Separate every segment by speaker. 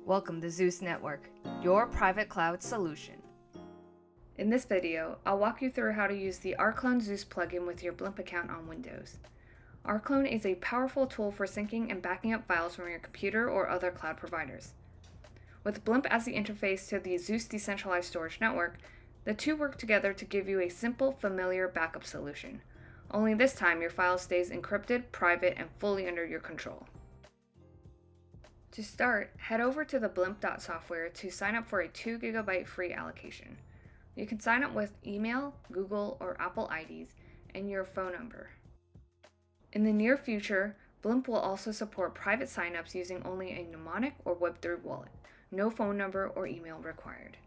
Speaker 1: Welcome to Züs Network, your private cloud solution. In this video, I'll walk you through how to use the rclone Züs plugin with your Blimp account on Windows. rclone is a powerful tool for syncing and backing up files from your computer or other cloud providers. With Blimp as the interface to the Züs decentralized storage network, the two work together to give you a simple, familiar backup solution. Only this time your file stays encrypted, private, and fully under your control. To start, head over to the blimp.software to sign up for a 2 GB free allocation. You can sign up with email, Google, or Apple IDs, and your phone number. In the near future, Blimp will also support private signups using only a mnemonic or Web3 wallet. No phone number or email required.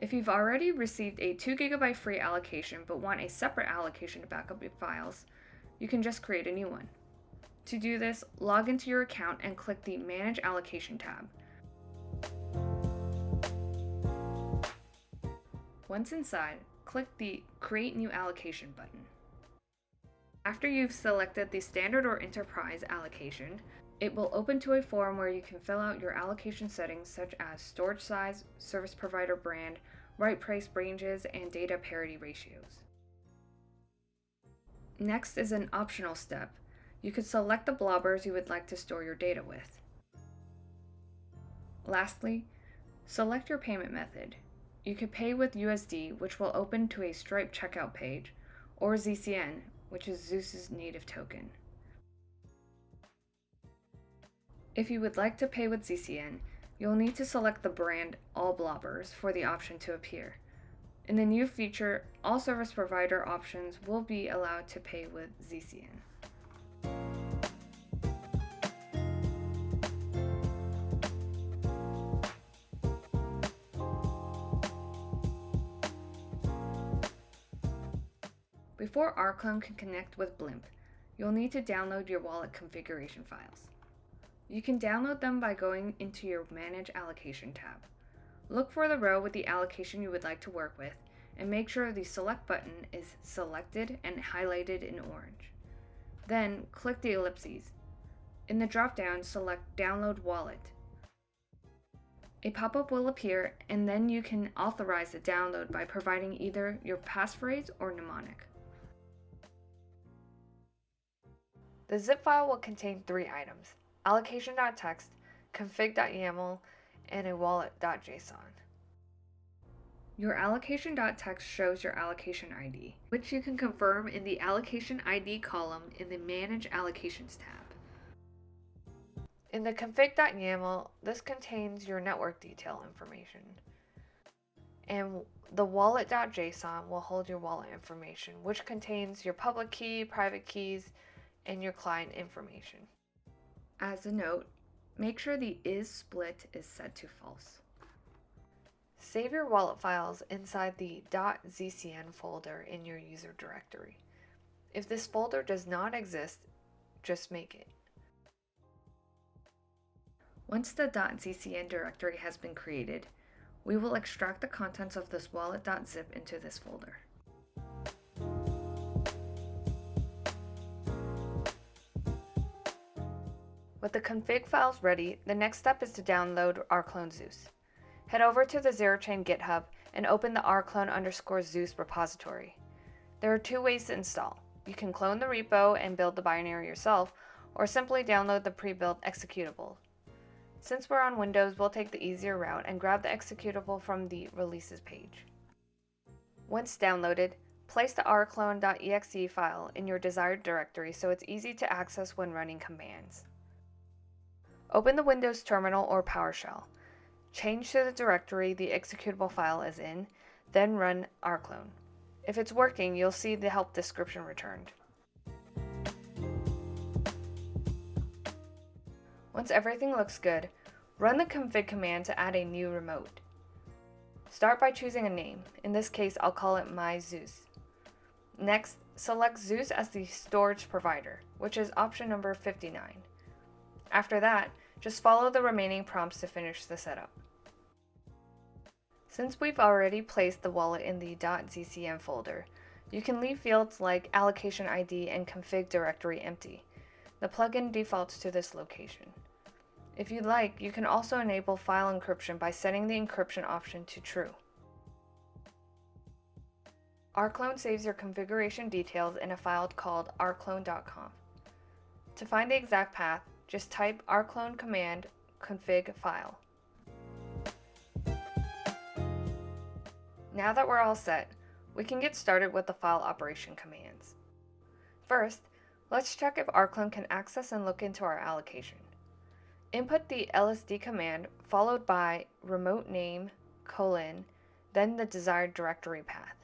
Speaker 1: If you've already received a 2 GB free allocation but want a separate allocation to back up your files, you can just create a new one. To do this, log into your account and click the Manage Allocation tab. Once inside, click the Create New Allocation button. After you've selected the Standard or Enterprise allocation, it will open to a form where you can fill out your allocation settings such as storage size, service provider brand, write price ranges, and data parity ratios. Next is an optional step. You could select the blobbers you would like to store your data with. Lastly, select your payment method. You could pay with USD, which will open to a Stripe checkout page, or ZCN, which is Züs's native token. If you would like to pay with ZCN, you'll need to select the brand All Blobbers for the option to appear. In the new feature, all service provider options will be allowed to pay with ZCN. Before rclone can connect with Blimp, you'll need to download your wallet configuration files. You can download them by going into your Manage Allocation tab. Look for the row with the allocation you would like to work with, and make sure the Select button is selected and highlighted in orange. Then, click the ellipses. In the drop-down, select Download Wallet. A pop-up will appear, and then you can authorize the download by providing either your passphrase or mnemonic. The zip file will contain 3 items: allocation.txt, config.yaml, and a wallet.json. Your allocation.txt shows your allocation ID, which you can confirm in the allocation ID column in the Manage Allocations tab. In the config.yaml, this contains your network detail information. And the wallet.json will hold your wallet information, which contains your public key, private keys, and your client information. As a note, make sure the isSplit is set to false. Save your wallet files inside the .zcn folder in your user directory. If this folder does not exist, just make it. Once the .zcn directory has been created, we will extract the contents of this wallet.zip into this folder. With the config files ready, the next step is to download rclone Züs. Head over to the ZeroChain GitHub and open the rclone_Züs repository. There are 2 ways to install. You can clone the repo and build the binary yourself, or simply download the pre-built executable. Since we're on Windows, we'll take the easier route and grab the executable from the releases page. Once downloaded, place the rclone.exe file in your desired directory so it's easy to access when running commands. Open the Windows terminal or PowerShell. Change to the directory the executable file is in, then run rclone. If it's working, you'll see the help description returned. Once everything looks good, run the config command to add a new remote. Start by choosing a name. In this case, I'll call it My Züs. Next, select Züs as the storage provider, which is option number 59. After that, just follow the remaining prompts to finish the setup. Since we've already placed the wallet in the .zcn folder, you can leave fields like allocation ID and config directory empty. The plugin defaults to this location. If you'd like, you can also enable file encryption by setting the encryption option to true. rclone saves your configuration details in a file called rclone.conf. To find the exact path, just type rclone command config file. Now that we're all set, we can get started with the file operation commands. First, let's check if rclone can access and look into our allocation. Input the lsd command followed by remote name, then the desired directory path.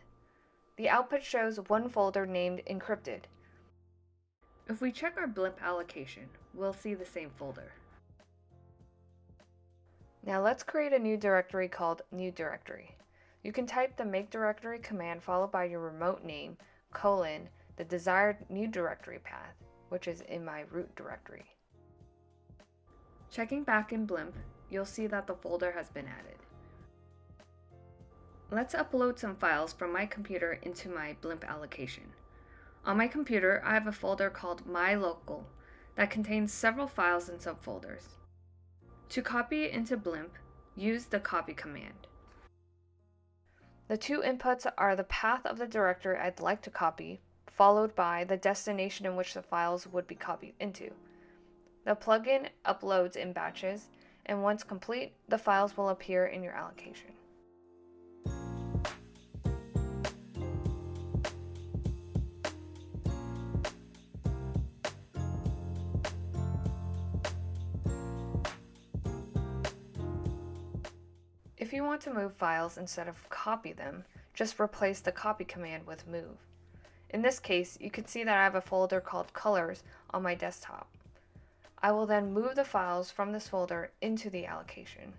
Speaker 1: The output shows one folder named encrypted. If we check our Blimp allocation, we'll see the same folder. Now let's create a new directory called new directory. You can type the make directory command followed by your remote name, the desired new directory path, which is in my root directory. Checking back in Blimp, you'll see that the folder has been added. Let's upload some files from my computer into my Blimp allocation. On my computer, I have a folder called My Local that contains several files and subfolders. To copy it into Blimp, use the copy command. The two inputs are the path of the directory I'd like to copy, followed by the destination in which the files would be copied into. The plugin uploads in batches, and once complete, the files will appear in your allocation. If you want to move files instead of copy them, just replace the copy command with move. In this case, you can see that I have a folder called Colors on my desktop. I will then move the files from this folder into the allocation.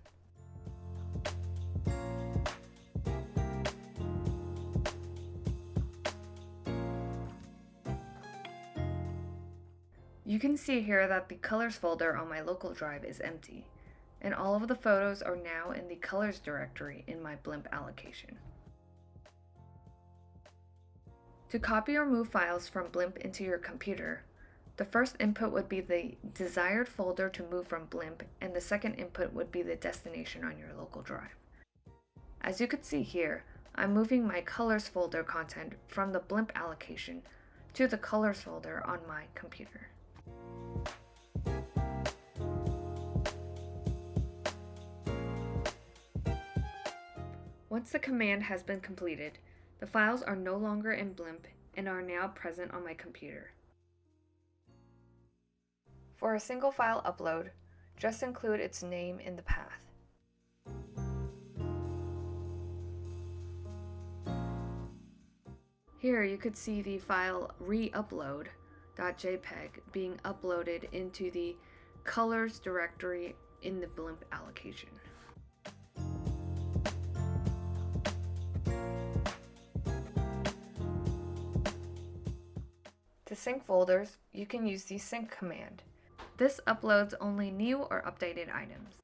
Speaker 1: You can see here that the Colors folder on my local drive is empty, and all of the photos are now in the Colors directory in my Blimp allocation. To copy or move files from Blimp into your computer, the first input would be the desired folder to move from Blimp, and the second input would be the destination on your local drive. As you can see here, I'm moving my Colors folder content from the Blimp allocation to the Colors folder on my computer. Once the command has been completed, the files are no longer in Blimp and are now present on my computer. For a single file upload, just include its name in the path. Here you could see the file reupload.jpg being uploaded into the Colors directory in the Blimp allocation. To sync folders, you can use the sync command. This uploads only new or updated items.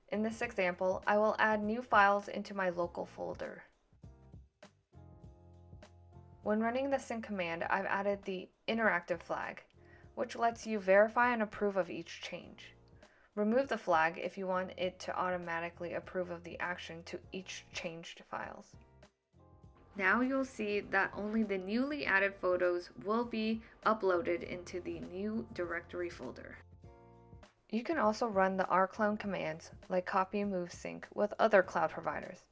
Speaker 1: In this example, I will add new files into my local folder. When running the sync command, I've added the interactive flag, which lets you verify and approve of each change. Remove the flag if you want it to automatically approve of the action to each changed files. Now you'll see that only the newly added photos will be uploaded into the new directory folder. You can also run the rclone commands like copy, move, sync with other cloud providers.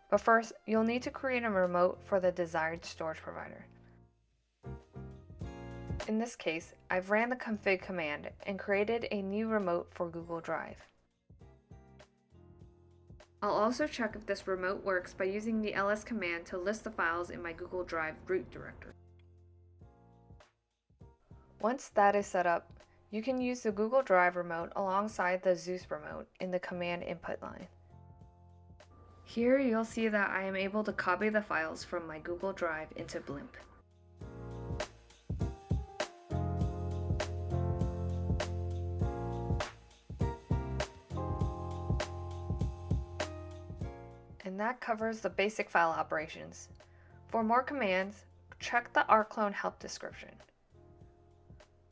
Speaker 1: But first, you'll need to create a remote for the desired storage provider. In this case, I've ran the config command and created a new remote for Google Drive. I'll also check if this remote works by using the ls command to list the files in my Google Drive root directory. Once that is set up, you can use the Google Drive remote alongside the Züs Remote in the command input line. Here you'll see that I am able to copy the files from my Google Drive into Blimp. And that covers the basic file operations. For more commands, check the rclone help description.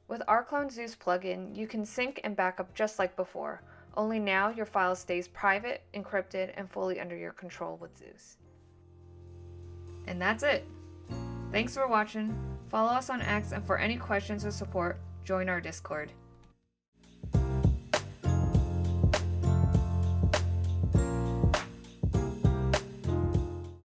Speaker 1: With rclone Züs plugin, you can sync and backup just like before, only now your file stays private, encrypted, and fully under your control with Züs. And that's it. Thanks for watching. Follow us on X, and for any questions or support, join our Discord.